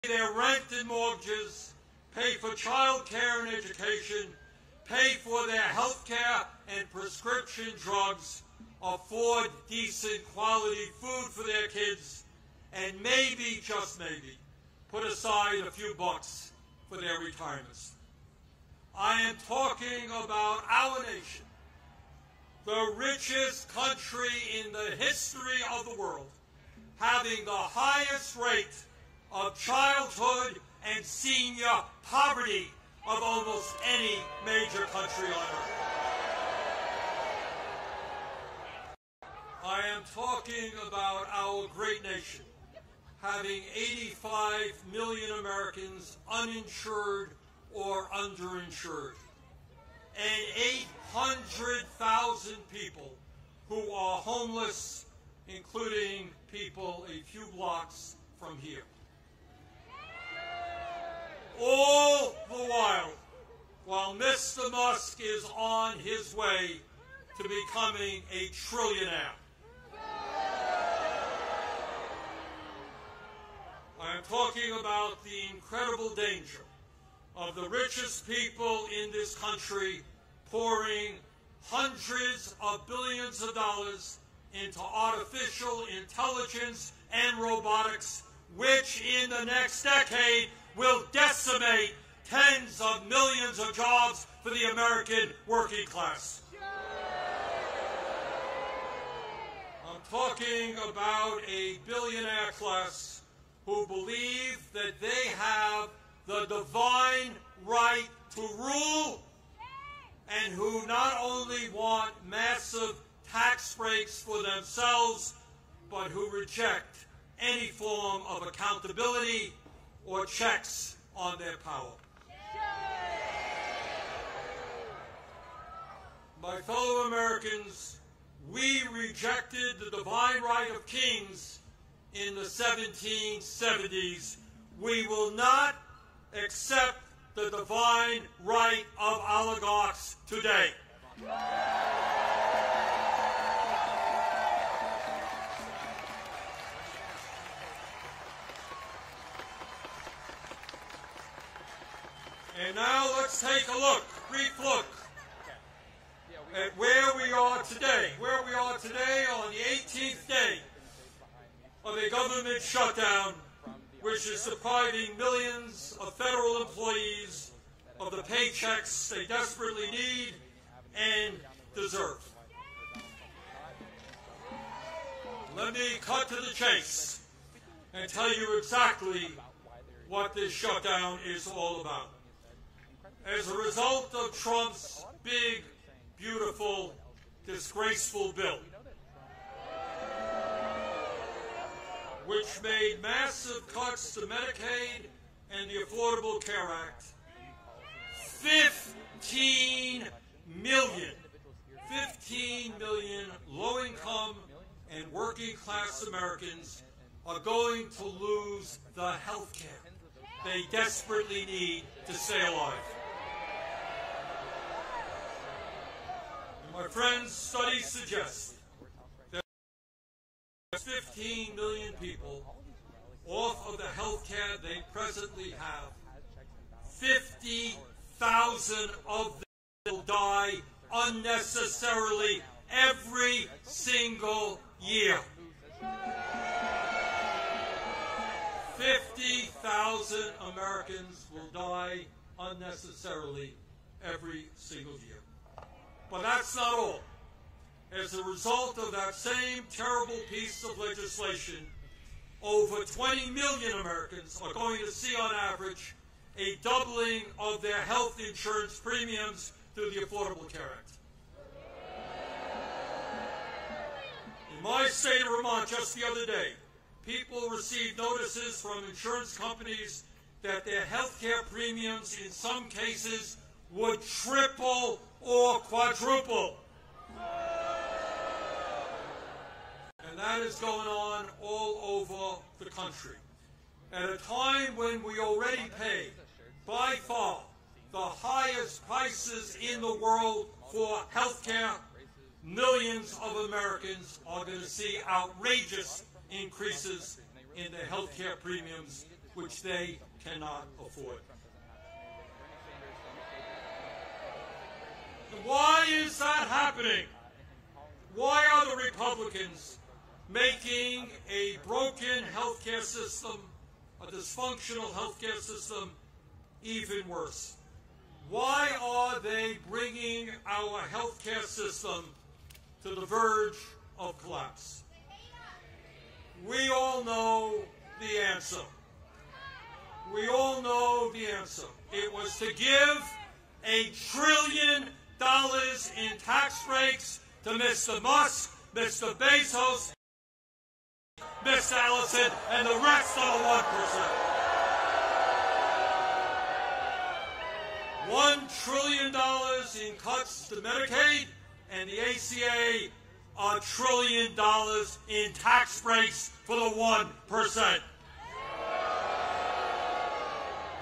their rent and mortgages, pay for child care and education, pay for their health care and prescription drugs, afford decent quality food for their kids, and maybe, just maybe, put aside a few bucks for their retirements. I am talking about our nation, the richest country in the history of the world, having the highest rate of childhood and senior poverty of almost any major country on earth. I am talking about our great nation, having 85 million Americans uninsured or underinsured, and 800,000 people who are homeless, including people a few blocks from here. All the while Mr. Musk is on his way to becoming a trillionaire. I am talking about the incredible danger of the richest people in this country pouring hundreds of billions of dollars into artificial intelligence and robotics, which in the next decade will decimate tens of millions of jobs for the American working class. I'm talking about a billionaire class who believe that they have the divine right to rule, and who not only want massive tax breaks for themselves, but who reject any form of accountability or checks on their power. My fellow Americans, we rejected the divine right of kings in the 1770s. We will not accept the divine right of oligarchs today. And now let's take a look, brief look, at where we are today. Where we are today on the 18th day of a government shutdown, which is depriving millions of federal employees of the paychecks they desperately need and deserve. Let me cut to the chase and tell you exactly what this shutdown is all about. As a result of Trump's big, beautiful, disgraceful bill, which made massive cuts to Medicaid and the Affordable Care Act, 15 million low-income and working-class Americans are going to lose the health care they desperately need to stay alive. My friends, studies suggest that 15 million people off of the health care they presently have, 50,000 of them will die unnecessarily every single year. 50,000 Americans will die unnecessarily every single year. But that's not all. As a result of that same terrible piece of legislation, over 20 million Americans are going to see on average a doubling of their health insurance premiums through the Affordable Care Act. In my state of Vermont just the other day, people received notices from insurance companies that their health care premiums in some cases would triple or quadruple. And that is going on all over the country. At a time when we already pay, by far, the highest prices in the world for health care, millions of Americans are going to see outrageous increases in their health care premiums which they cannot afford. Why is that happening? Why are the Republicans making a broken healthcare system, a dysfunctional healthcare system, even worse? Why are they bringing our healthcare system to the verge of collapse? We all know the answer. We all know the answer. It was to give $1 trillion in tax breaks to Mr. Musk, Mr. Bezos, Mr. Ellison, and the rest of the 1%. $1 trillion in cuts to Medicaid, and the ACA, $1 trillion in tax breaks for the 1%.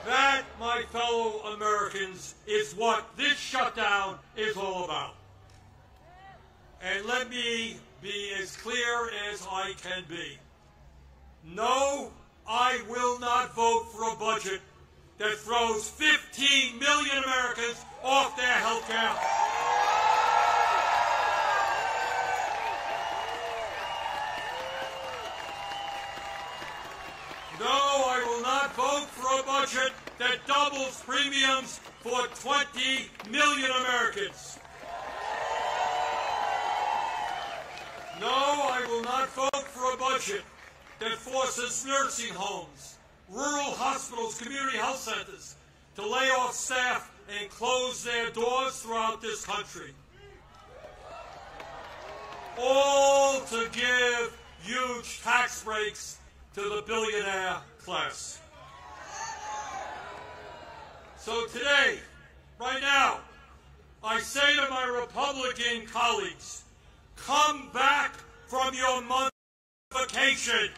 That, my fellow Americans, is what this shutdown is all about. And let me be as clear as I can be. No, I will not vote for a budget that throws 15 million Americans off their health care. No, I will not vote for a budget that doubles premiums for 20 million Americans. No, I will not vote for a budget that forces nursing homes, rural hospitals, community health centers to lay off staff and close their doors throughout this country. All to give huge tax breaks to the billionaire class. So today, right now, I say to my Republican colleagues, come back from your month vacation.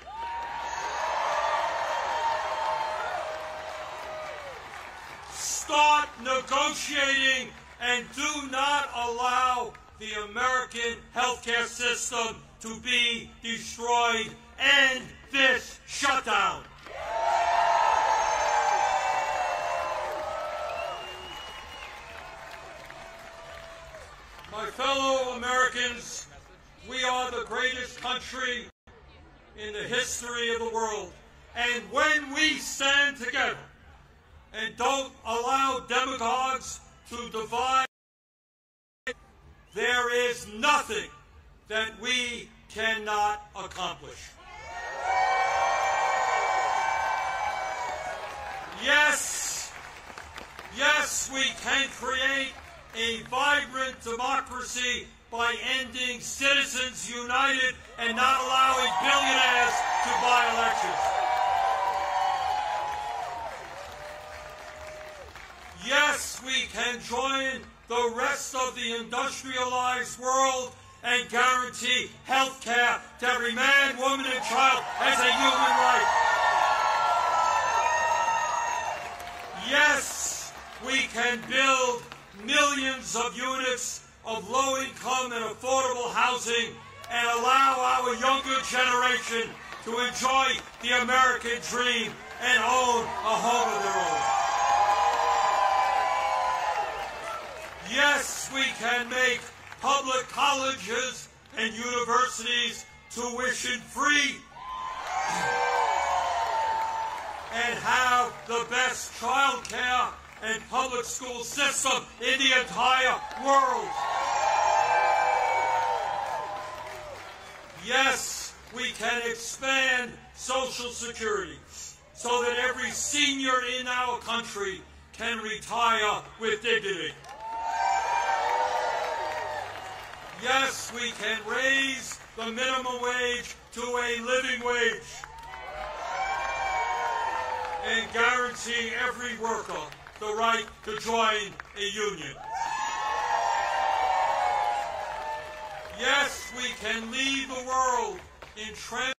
Start negotiating and do not allow the American healthcare system to be destroyed. End this shutdown. My fellow Americans, we are the greatest country in the history of the world. And when we stand together and don't allow demagogues to divide, there is nothing that we cannot accomplish. Yes, we can create a vibrant democracy by ending Citizens United and not allowing billionaires to buy elections. Yes, we can join the rest of the industrialized world and guarantee health care to every man, woman, and child as a human right. Yes, we can build millions of units of low-income and affordable housing and allow our younger generation to enjoy the American dream and own a home of their own. Yes, we can make public colleges and universities tuition-free and have the best child care and public school system in the entire world. Yes, we can expand Social Security so that every senior in our country can retire with dignity. Yes, we can raise the minimum wage to a living wage and guarantee every worker the right to join a union. Yes, we can lead the world in transforming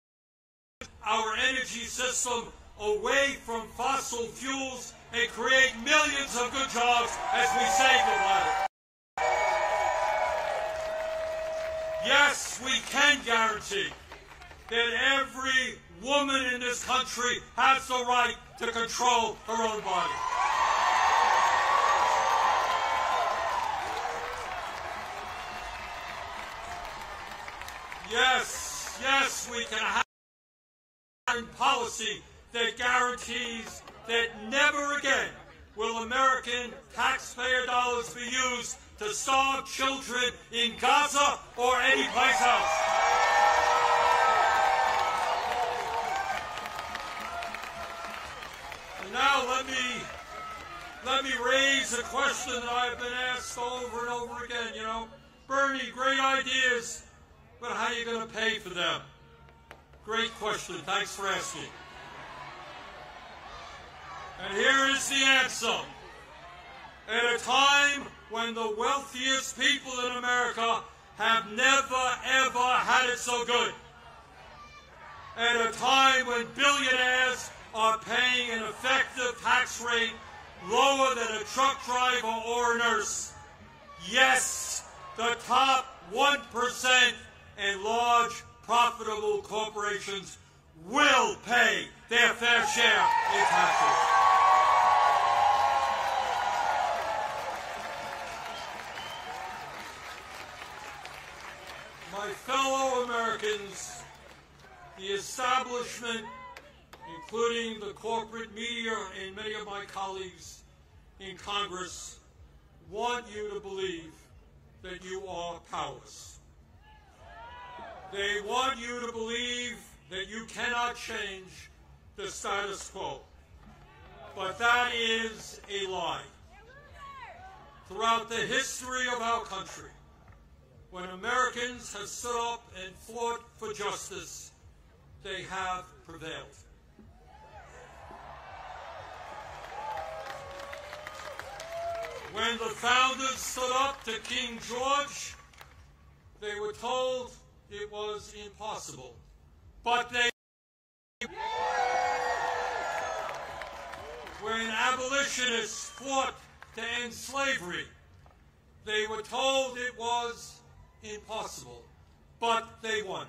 our energy system away from fossil fuels and create millions of good jobs as we save the planet. Yes, we can guarantee that every woman in this country has the right to control her own body. Yes, we can have a policy that guarantees that never again will American taxpayer dollars be used to starve children in Gaza or anyplace else. And now let me raise a question that I've been asked over and over again. You know, Bernie, great ideas, but how are you going to pay for them? Great question. Thanks for asking. And here is the answer. At a time when the wealthiest people in America have never, ever had it so good, at a time when billionaires are paying an effective tax rate lower than a truck driver or a nurse, yes, the top 1% and large profitable corporations will pay their fair share in taxes. My fellow Americans, the establishment, including the corporate media and many of my colleagues in Congress, want you to believe that you are powerless. They want you to believe that you cannot change the status quo. But that is a lie. Throughout the history of our country, when Americans have stood up and fought for justice, they have prevailed. When the founders stood up to King George, they were told it was impossible. But when abolitionists fought to end slavery, they were told it was impossible. But they won.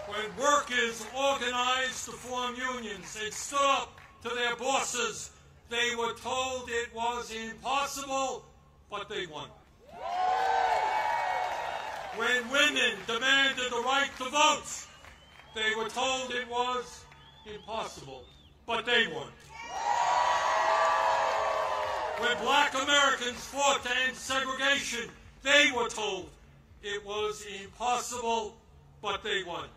When workers organized to form unions and stood up to their bosses, they were told it was impossible, but they won. When women demanded the right to vote, they were told it was impossible, but they won. When black Americans fought to end segregation, they were told it was impossible, but they won.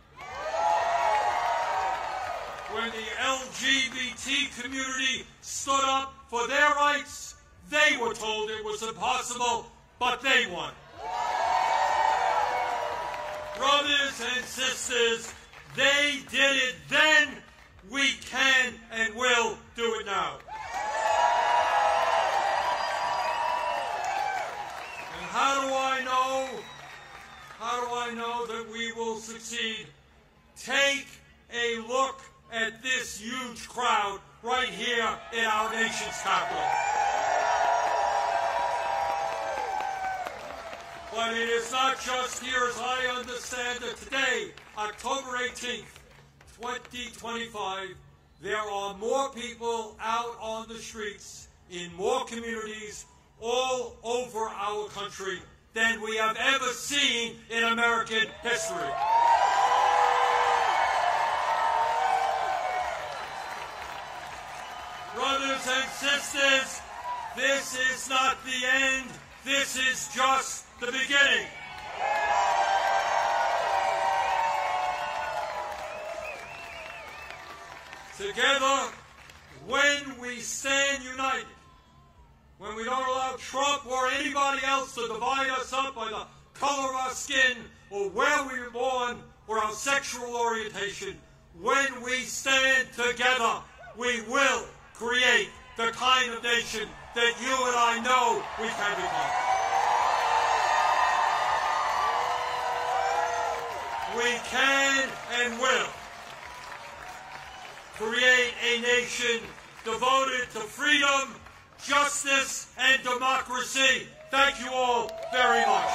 When the LGBT community stood up for their rights, they were told it was impossible, but they won. Brothers and sisters, they did it then, we can and will do it now. And how do I know that we will succeed? Take a look at this huge crowd right here in our nation's capital. But it is not just here, as I understand it today, October 18th, 2025, there are more people out on the streets in more communities all over our country than we have ever seen in American history. Brothers and sisters, this is not the end. This is just the beginning. Together, when we stand united, when we don't allow Trump or anybody else to divide us up by the color of our skin or where we were born or our sexual orientation, when we stand together, we will create the kind of nation that you and I know we can become. We can and will create a nation devoted to freedom, justice, and democracy. Thank you all very much.